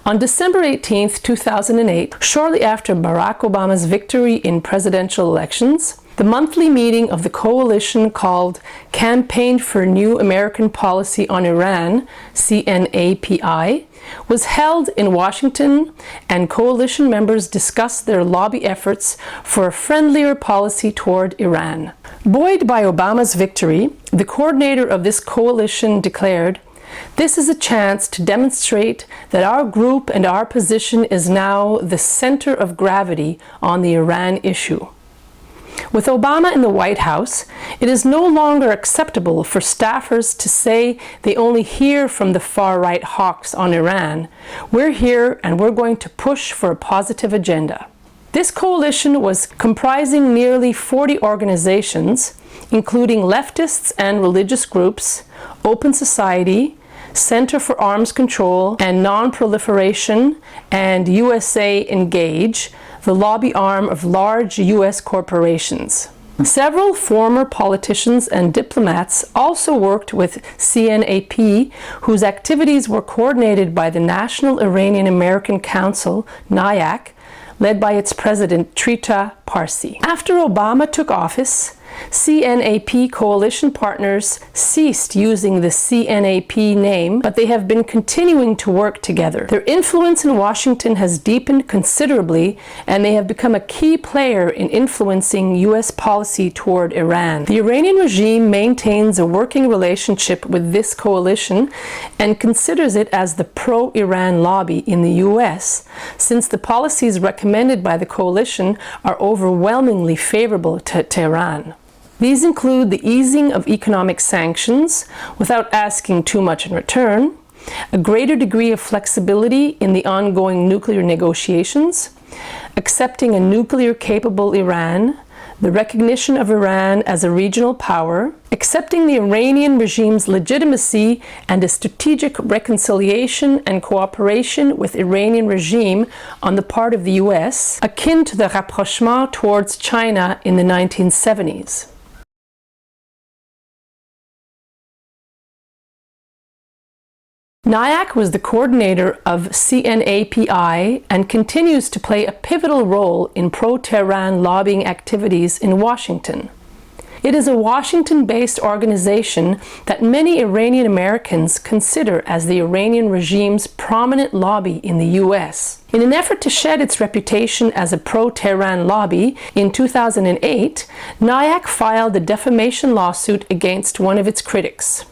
On December 18, 2008, shortly after Barack Obama's victory in presidential elections, the monthly meeting of the coalition called Campaign for New American Policy on Iran, CNAPI, was held in Washington, and coalition members discussed their lobby efforts for a friendlier policy toward Iran. Buoyed by Obama's victory, the coordinator of this coalition declared, "This is a chance to demonstrate that our group and our position is now the center of gravity on the Iran issue." With Obama in the White House, it is no longer acceptable for staffers to say they only hear from the far-right hawks on Iran. We're here and we're going to push for a positive agenda. This coalition was comprising nearly 40 organizations, including leftists and religious groups, Open Society, Center for Arms Control and Non-Proliferation, and USA Engage, the lobby arm of large U.S. corporations. Several former politicians and diplomats also worked with CNAP, whose activities were coordinated by the National Iranian-American Council, NIAC, led by its president, Trita Parsi. After Obama took office, CNAP coalition partners ceased using the CNAP name, but they have been continuing to work together. Their influence in Washington has deepened considerably, and they have become a key player in influencing U.S. policy toward Iran. The Iranian regime maintains a working relationship with this coalition and considers it as the pro-Iran lobby in the U.S., since the policies recommended by the coalition are overwhelmingly favorable to Tehran. These include the easing of economic sanctions without asking too much in return, a greater degree of flexibility in the ongoing nuclear negotiations, accepting a nuclear-capable Iran, the recognition of Iran as a regional power, accepting the Iranian regime's legitimacy and a strategic reconciliation and cooperation with Iranian regime on the part of the US, akin to the rapprochement towards China in the 1970s. NIAC was the coordinator of CNAPI and continues to play a pivotal role in pro-Tehran lobbying activities in Washington. It is a Washington-based organization that many Iranian Americans consider as the Iranian regime's prominent lobby in the US. In an effort to shed its reputation as a pro-Tehran lobby, in 2008, NIAC filed a defamation lawsuit against one of its critics.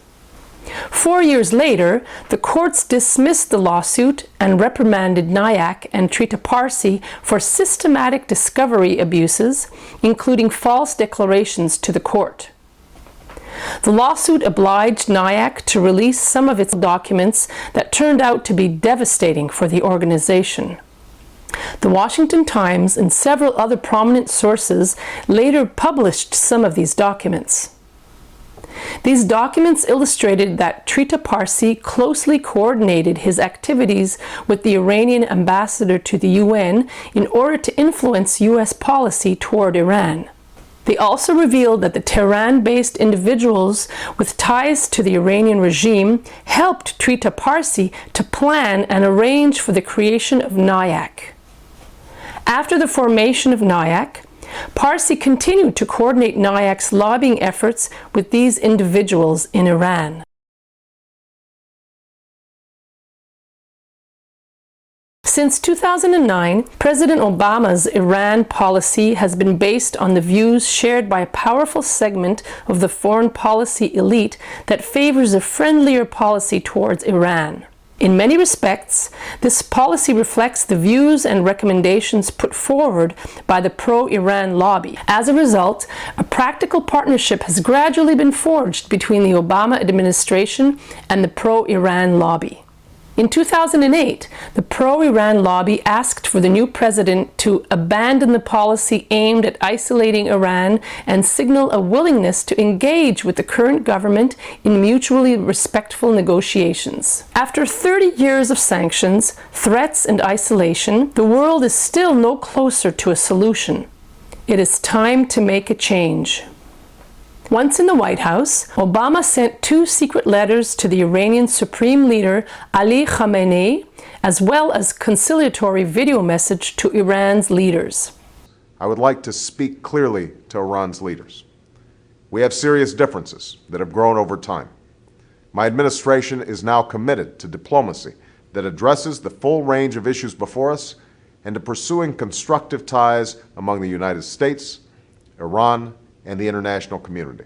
4 years later, the courts dismissed the lawsuit and reprimanded NIAC and Trita Parsi for systematic discovery abuses, including false declarations to the court. The lawsuit obliged NIAC to release some of its documents that turned out to be devastating for the organization. The Washington Times and several other prominent sources later published some of these documents. These documents illustrated that Trita Parsi closely coordinated his activities with the Iranian ambassador to the UN in order to influence US policy toward Iran. They also revealed that the Tehran-based individuals with ties to the Iranian regime helped Trita Parsi to plan and arrange for the creation of NIAC. After the formation of NIAC, Parsi continued to coordinate NIAC's lobbying efforts with these individuals in Iran. Since 2009, President Obama's Iran policy has been based on the views shared by a powerful segment of the foreign policy elite that favors a friendlier policy towards Iran. In many respects, this policy reflects the views and recommendations put forward by the pro-Iran lobby. As a result, a practical partnership has gradually been forged between the Obama administration and the pro-Iran lobby. In 2008, the pro-Iran lobby asked for the new president to abandon the policy aimed at isolating Iran and signal a willingness to engage with the current government in mutually respectful negotiations. After 30 years of sanctions, threats, and isolation, the world is still no closer to a solution. It is time to make a change. Once in the White House, Obama sent 2 secret letters to the Iranian Supreme Leader Ali Khamenei as well as conciliatory video message to Iran's leaders. I would like to speak clearly to Iran's leaders. We have serious differences that have grown over time. My administration is now committed to diplomacy that addresses the full range of issues before us and to pursuing constructive ties among the United States, Iran, and the international community.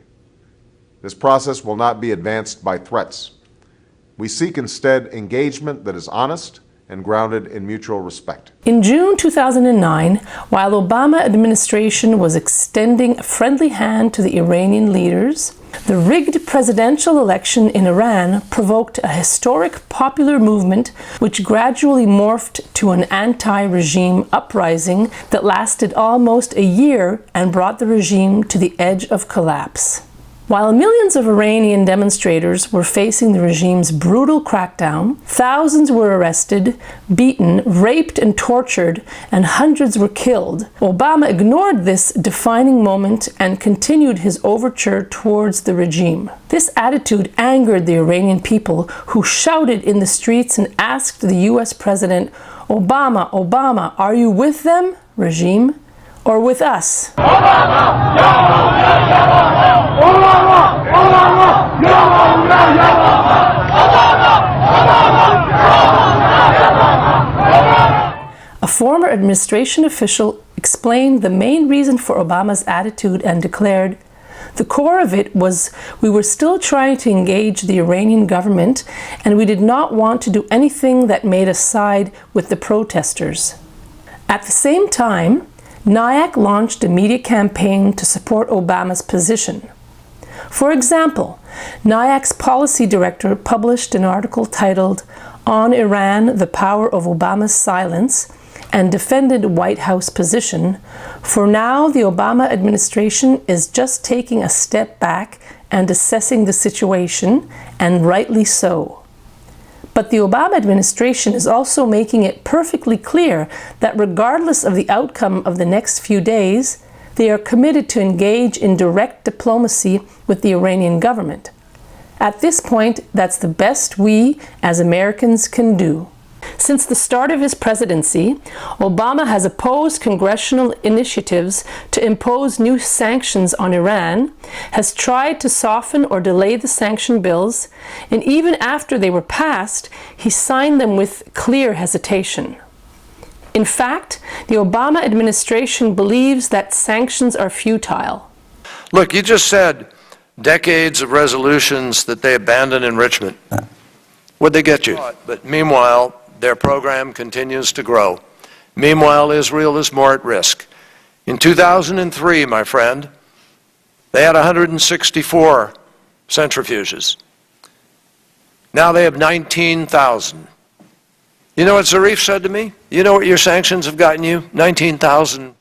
This process will not be advanced by threats. We seek instead engagement that is honest and grounded in mutual respect. In June 2009, while Obama administration was extending a friendly hand to the Iranian leaders, the rigged presidential election in Iran provoked a historic popular movement which gradually morphed to an anti-regime uprising that lasted almost a year and brought the regime to the edge of collapse. While millions of Iranian demonstrators were facing the regime's brutal crackdown, thousands were arrested, beaten, raped, and tortured, and hundreds were killed, Obama ignored this defining moment and continued his overture towards the regime. This attitude angered the Iranian people, who shouted in the streets and asked the US President, "Obama, Obama, are you with them, regime, or with us?" A former administration official explained the main reason for Obama's attitude and declared, "The core of it was we were still trying to engage the Iranian government and we did not want to do anything that made us side with the protesters." At the same time, NIAC launched a media campaign to support Obama's position. For example, NIAC's policy director published an article titled "On Iran, the Power of Obama's Silence," and defended White House position. For now, the Obama administration is just taking a step back and assessing the situation, and rightly so. But the Obama administration is also making it perfectly clear that regardless of the outcome of the next few days, they are committed to engage in direct diplomacy with the Iranian government. At this point, that's the best we, as Americans, can do. Since the start of his presidency, Obama has opposed congressional initiatives to impose new sanctions on Iran, has tried to soften or delay the sanction bills, and even after they were passed, he signed them with clear hesitation. In fact, the Obama administration believes that sanctions are futile. Look, you just said decades of resolutions that they abandon enrichment. What'd they get you? But meanwhile, their program continues to grow. Meanwhile, Israel is more at risk. In 2003, my friend, they had 164 centrifuges. Now they have 19,000. You know what Zarif said to me? You know what your sanctions have gotten you? 19,000.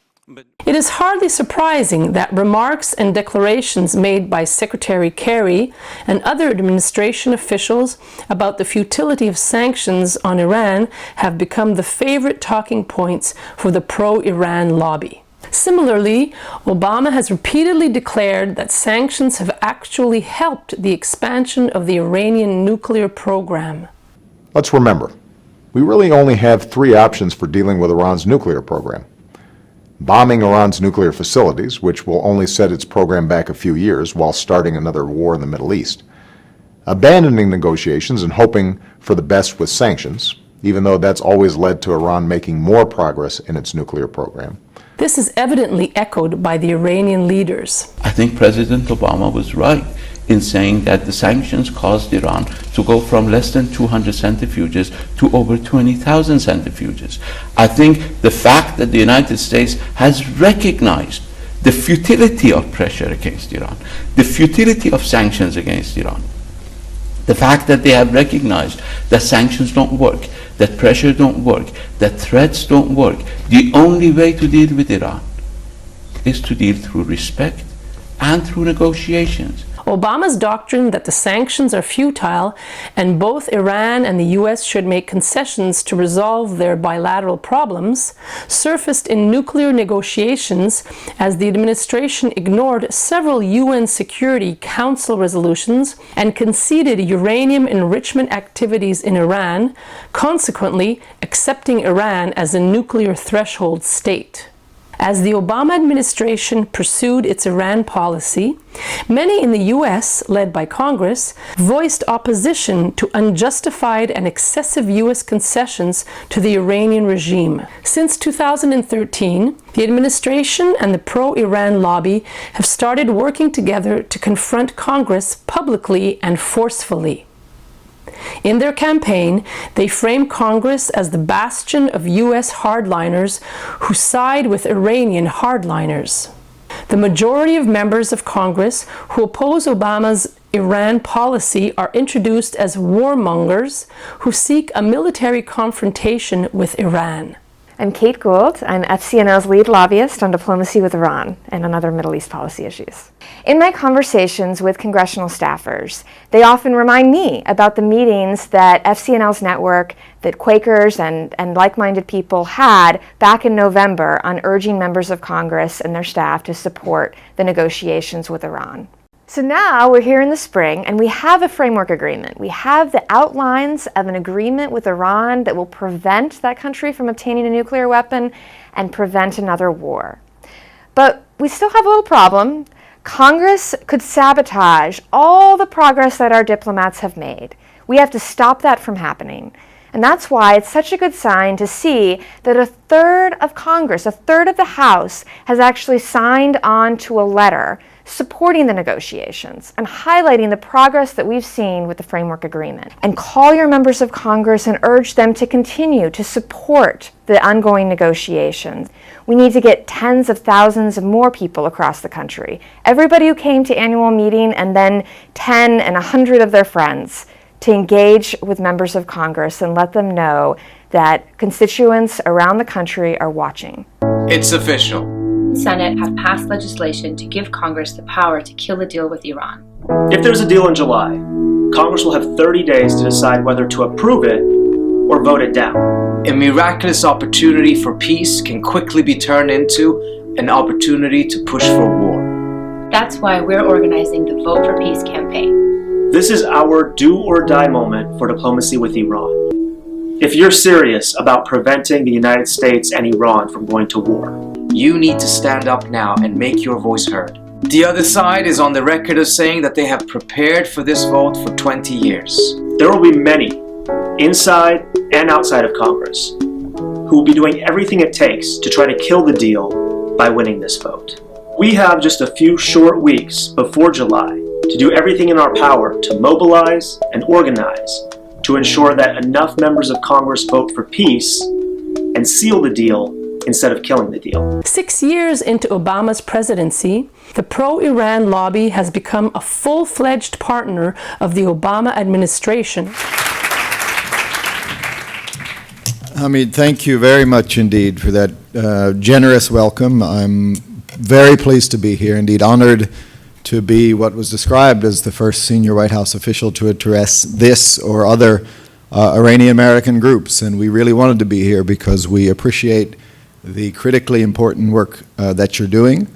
It is hardly surprising that remarks and declarations made by Secretary Kerry and other administration officials about the futility of sanctions on Iran have become the favorite talking points for the pro-Iran lobby. Similarly, Obama has repeatedly declared that sanctions have actually helped the expansion of the Iranian nuclear program. Let's remember, we really only have three options for dealing with Iran's nuclear program. Bombing Iran's nuclear facilities, which will only set its program back a few years while starting another war in the Middle East. Abandoning negotiations and hoping for the best with sanctions, even though that's always led to Iran making more progress in its nuclear program. This is evidently echoed by the Iranian leaders. I think President Obama was right in saying that the sanctions caused Iran to go from less than 200 centrifuges to over 20,000 centrifuges. I think the fact that the United States has recognized the futility of pressure against Iran, the futility of sanctions against Iran, the fact that they have recognized that sanctions don't work, that pressure don't work, that threats don't work. The only way to deal with Iran is to deal through respect and through negotiations. Obama's doctrine that the sanctions are futile and both Iran and the US should make concessions to resolve their bilateral problems surfaced in nuclear negotiations as the administration ignored several UN Security Council resolutions and conceded uranium enrichment activities in Iran, consequently accepting Iran as a nuclear threshold state. As the Obama administration pursued its Iran policy, many in the US, led by Congress, voiced opposition to unjustified and excessive US concessions to the Iranian regime. Since 2013, the administration and the pro-Iran lobby have started working together to confront Congress publicly and forcefully. In their campaign, they frame Congress as the bastion of US hardliners who side with Iranian hardliners. The majority of members of Congress who oppose Obama's Iran policy are introduced as warmongers who seek a military confrontation with Iran. I'm Kate Gould. I'm FCNO's lead lobbyist on diplomacy with Iran and on other Middle East policy issues. In my conversations with congressional staffers, they often remind me about the meetings that FCNL's network, that Quakers and like-minded people had back in November on urging members of Congress and their staff to support the negotiations with Iran. So now we're here in the spring and we have a framework agreement. We have the outlines of an agreement with Iran that will prevent that country from obtaining a nuclear weapon and prevent another war. But we still have a little problem. Congress could sabotage all the progress that our diplomats have made. We have to stop that from happening. And that's why it's such a good sign to see that a third of Congress, a third of the House, has actually signed on to a letter supporting the negotiations and highlighting the progress that we've seen with the framework agreement. And call your members of Congress and urge them to continue to support the ongoing negotiations. We need to get tens of thousands of more people across the country. Everybody who came to annual meeting and then 10 and 100 of their friends to engage with members of Congress and let them know that constituents around the country are watching. It's official. The Senate have passed legislation to give Congress the power to kill a deal with Iran. If there's a deal in July, Congress will have 30 days to decide whether to approve it or vote it down. A miraculous opportunity for peace can quickly be turned into an opportunity to push for war. That's why we're organizing the Vote for Peace campaign. This is our do or die moment for diplomacy with Iran. If you're serious about preventing the United States and Iran from going to war, you need to stand up now and make your voice heard. The other side is on the record of saying that they have prepared for this vote for 20 years. There will be many, inside and outside of Congress, who will be doing everything it takes to try to kill the deal by winning this vote. We have just a few short weeks before July to do everything in our power to mobilize and organize to ensure that enough members of Congress vote for peace and seal the deal instead of killing the deal. 6 years into Obama's presidency, the pro-Iran lobby has become a full-fledged partner of the Obama administration. Hamid, thank you very much indeed for that generous welcome. I'm very pleased to be here, indeed honored to be what was described as the first senior White House official to address this or other Iranian-American groups. And we really wanted to be here because we appreciate the critically important work that you're doing.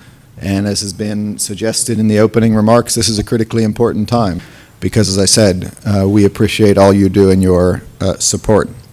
And as has been suggested in the opening remarks, this is a critically important time because, as I said, we appreciate all you do and your support.